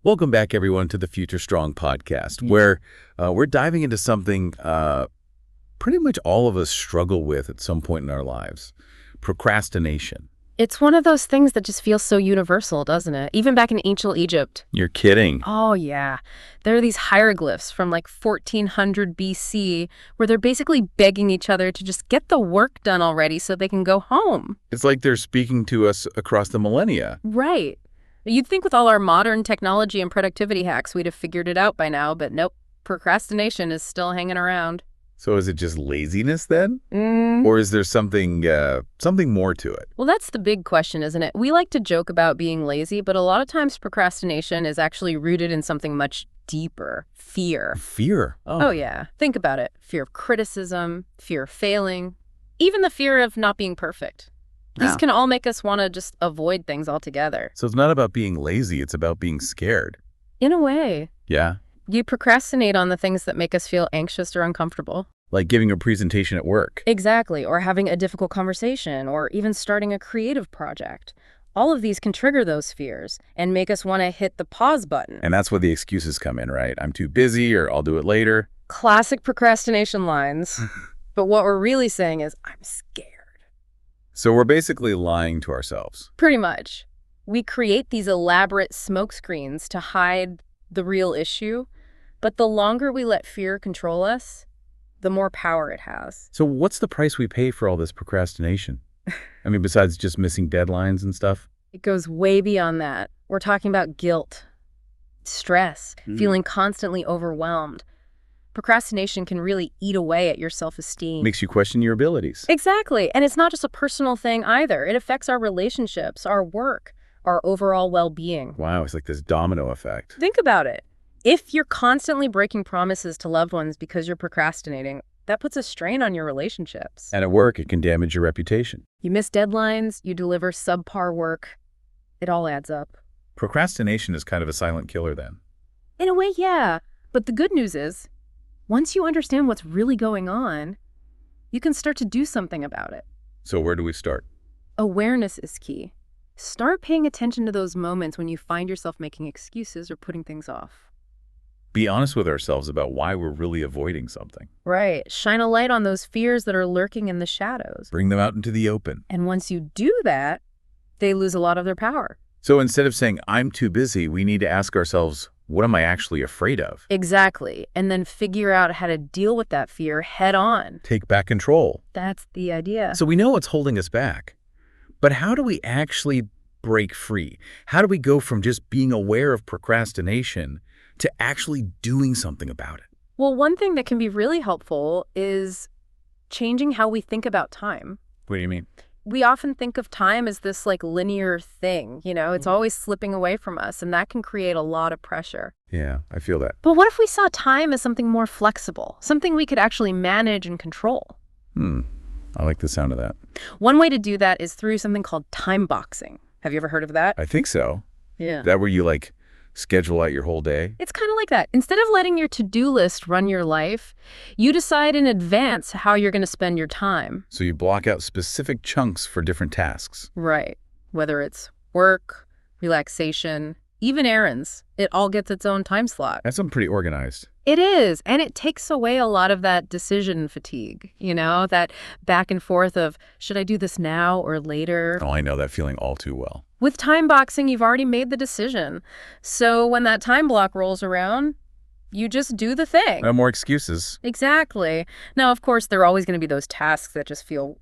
Welcome back, everyone, to the Future Strong podcast, where we're diving into something pretty much all of us struggle with at some point in our lives: procrastination. It's one of those things that just feels so universal, doesn't it? Even back in ancient Egypt. You're kidding. Oh, yeah. There are these hieroglyphs from like 1400 BC where they're basically begging each other to just get the work done already so they can go home. It's like they're speaking to us across the millennia. Right. You'd think with all our modern technology and productivity hacks, we'd have figured it out by now, but nope. Procrastination is still hanging around. So is it just laziness then? Or is there something more to it? Well, that's the big question, isn't it? We like to joke about being lazy, but a lot of times procrastination is actually rooted in something much deeper: fear. Fear? Oh, yeah. Think about it. Fear of criticism, fear of failing, even the fear of not being perfect. These can all make us want to just avoid things altogether. So it's not about being lazy, it's about being scared. In a way. Yeah? You procrastinate on the things that make us feel anxious or uncomfortable. Like giving a presentation at work. Exactly. Or having a difficult conversation, or even starting a creative project. All of these can trigger those fears and make us want to hit the pause button. And that's where the excuses come in, right? I'm too busy, or I'll do it later. Classic procrastination lines. But what we're really saying is, I'm scared. So we're basically lying to ourselves. Pretty much. We create these elaborate smokescreens to hide the real issue, but the longer we let fear control us, the more power it has. So what's the price we pay for all this procrastination? I mean, besides just missing deadlines and stuff? It goes way beyond that. We're talking about guilt, stress, feeling constantly overwhelmed. Procrastination can really eat away at your self-esteem. Makes you question your abilities. Exactly. And it's not just a personal thing either. It affects our relationships, our work, our overall well-being. Wow, it's like this domino effect. Think about it. If you're constantly breaking promises to loved ones because you're procrastinating, that puts a strain on your relationships. And at work, it can damage your reputation. You miss deadlines, you deliver subpar work. It all adds up. Procrastination is kind of a silent killer then. In a way, yeah. But the good news is, once you understand what's really going on, you can start to do something about it. So where do we start? Awareness is key. Start paying attention to those moments when you find yourself making excuses or putting things off. Be honest with ourselves about why we're really avoiding something. Right. Shine a light on those fears that are lurking in the shadows. Bring them out into the open. And once you do that, they lose a lot of their power. So instead of saying, I'm too busy, we need to ask ourselves, what am I actually afraid of? Exactly. And then figure out how to deal with that fear head on. Take back control. That's the idea. So we know what's holding us back. But how do we actually break free? How do we go from just being aware of procrastination to actually doing something about it? Well, one thing that can be really helpful is changing how we think about time. What do you mean? We often think of time as this like linear thing, it's always slipping away from us, and that can create a lot of pressure. Yeah, I feel that. But what if we saw time as something more flexible, something we could actually manage and control? I like the sound of that. One way to do that is through something called time boxing. Have you ever heard of that? I think so. Yeah. That where you schedule out your whole day? It's kind of like that. Instead of letting your to-do list run your life, you decide in advance how you're going to spend your time. So you block out specific chunks for different tasks. Right. Whether it's work, relaxation, even errands, it all gets its own time slot. That's pretty organized. It is. And it takes away a lot of that decision fatigue, that back and forth of, should I do this now or later? Oh, I know that feeling all too well. With time boxing, you've already made the decision. So when that time block rolls around, you just do the thing. No more excuses. Exactly. Now, of course, there are always going to be those tasks that just feel,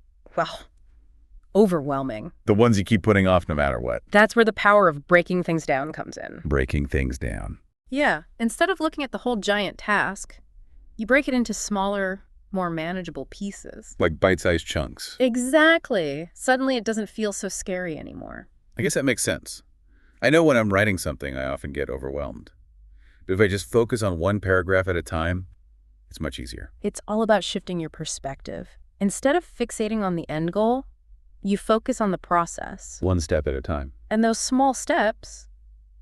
overwhelming. The ones you keep putting off no matter what. That's where the power of breaking things down comes in. Breaking things down. Yeah. Instead of looking at the whole giant task, you break it into smaller, more manageable pieces. Like bite-sized chunks. Exactly. Suddenly it doesn't feel so scary anymore. I guess that makes sense. I know when I'm writing something, I often get overwhelmed. But if I just focus on one paragraph at a time, it's much easier. It's all about shifting your perspective. Instead of fixating on the end goal, you focus on the process. One step at a time. And those small steps,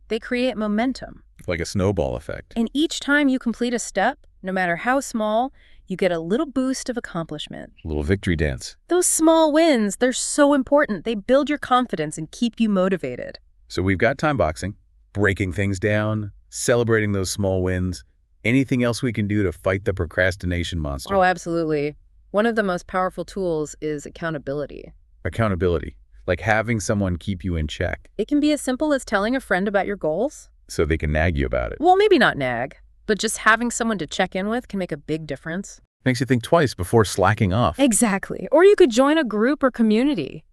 they create momentum. Like a snowball effect. And each time you complete a step, no matter how small, you get a little boost of accomplishment. A little victory dance. Those small wins, they're so important. They build your confidence and keep you motivated. So we've got time boxing. breaking things down, celebrating those small wins, anything else we can do to fight the procrastination monster? Oh, absolutely. One of the most powerful tools is accountability. Accountability, like having someone keep you in check It can be as simple as telling a friend about your goals. so they can nag you about it. Well, maybe not nag, but just having someone to check in with can make a big difference. Makes you think twice before slacking off. Exactly. Or you could join a group or community,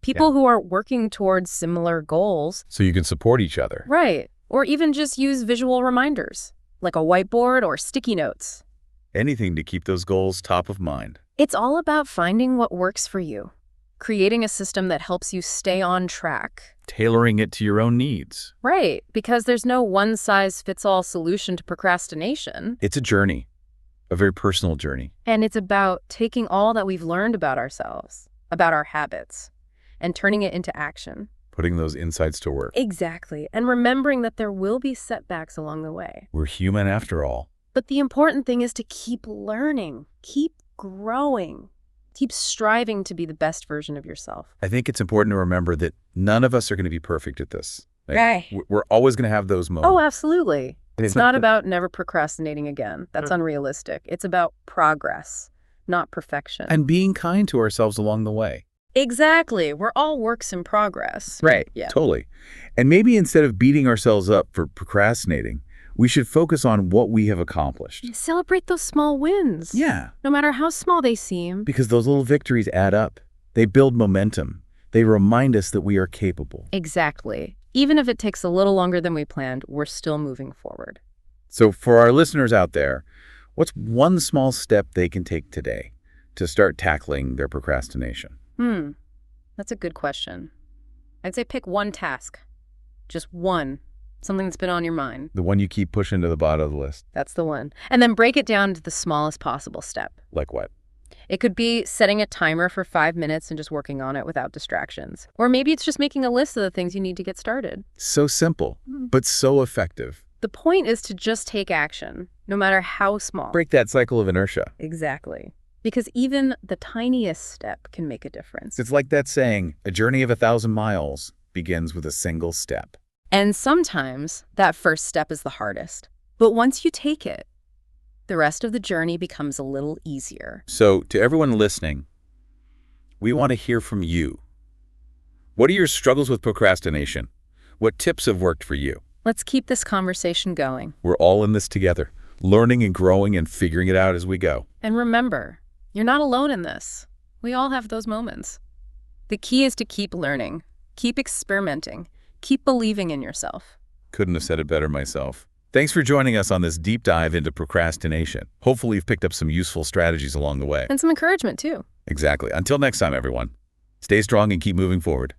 people who are working towards similar goals. So you can support each other. Right. Or even just use visual reminders, like a whiteboard or sticky notes. Anything to keep those goals top of mind. It's all about finding what works for you, creating a system that helps you stay on track. Tailoring it to your own needs. Right, because there's no one-size-fits-all solution to procrastination. It's a journey, a very personal journey. And it's about taking all that we've learned about ourselves, about our habits, and turning it into action. Putting those insights to work. Exactly, and remembering that there will be setbacks along the way. We're human after all. But the important thing is to keep learning, keep growing, keep striving to be the best version of yourself. I think it's important to remember that none of us are going to be perfect at this. Right. We're always going to have those moments. Oh, absolutely. It's not about never procrastinating again. That's unrealistic. It's about progress, not perfection. And being kind to ourselves along the way. Exactly. We're all works in progress. Right. Yeah. Totally. And maybe instead of beating ourselves up for procrastinating, we should focus on what we have accomplished. Celebrate those small wins. Yeah. No matter how small they seem. Because those little victories add up. They build momentum. They remind us that we are capable. Exactly. Even if it takes a little longer than we planned, we're still moving forward. So for our listeners out there, what's one small step they can take today to start tackling their procrastination? That's a good question. I'd say pick one task. Just one. Something that's been on your mind. The one you keep pushing to the bottom of the list. That's the one. And then break it down to the smallest possible step. Like what? It could be setting a timer for 5 minutes and just working on it without distractions. Or maybe it's just making a list of the things you need to get started. So simple, but so effective. The point is to just take action, no matter how small. Break that cycle of inertia. Exactly. Because even the tiniest step can make a difference. It's like that saying, a journey of 1,000 miles begins with a single step. And sometimes that first step is the hardest. But once you take it, the rest of the journey becomes a little easier. So to everyone listening, we want to hear from you. What are your struggles with procrastination? What tips have worked for you? Let's keep this conversation going. We're all in this together, learning and growing and figuring it out as we go. And remember, you're not alone in this. We all have those moments. The key is to keep learning, keep experimenting, keep believing in yourself. Couldn't have said it better myself. Thanks for joining us on this deep dive into procrastination. Hopefully you've picked up some useful strategies along the way. And some encouragement, too. Exactly. Until next time, everyone. Stay strong and keep moving forward.